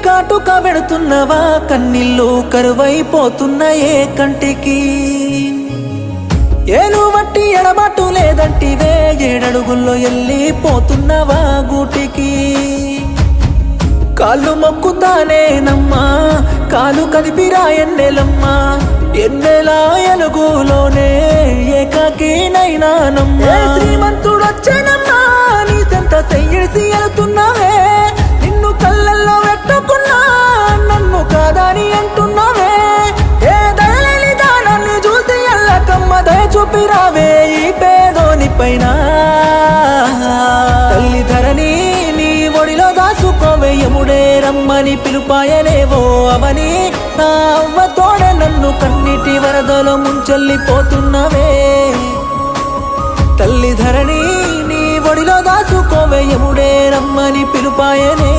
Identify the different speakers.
Speaker 1: కాటుక పెడుతున్నవా కన్నీళ్ళు కరువైపోతున్నాయే కంటికి ఏలు వట్టి ఎడబాటు లేదంటివే ఏడడుగుల్లో వెళ్ళిపోతున్నవా గూటికి కాళ్ళు మొక్కుతానేనమ్మా కాలు కదిపిరా ఎన్నెలమ్మా ఎన్నెలా ఎలుగులోనే ఏకాకినైనానమ్మా శ్రీమంతుడొచ్చానమ్మా నీ సెంత చెయ్యేసి వెళ్తున్నావే నిన్ను కళ్ళల్లో పెట్టుకున్నా నన్ను కాదని అంటున్నావే ఏ దయలేని దానాన్ని చూసి ఎల్లకమ్మ దయ చూపిరావే ఈ పేదోని పైన తల్లి ధరణి నీ ఒడిలో దాసుకోవే యముడే రమ్మని పిలుపాయలేవో అవని నా అవ్వతోడే నన్ను కన్నీటి వరదలో ముంచెల్లిపోతున్నవే తల్లి ధరణి నీ ఒడిలో దాసుకోవే యముడే రమ్మని పిలుపాయనే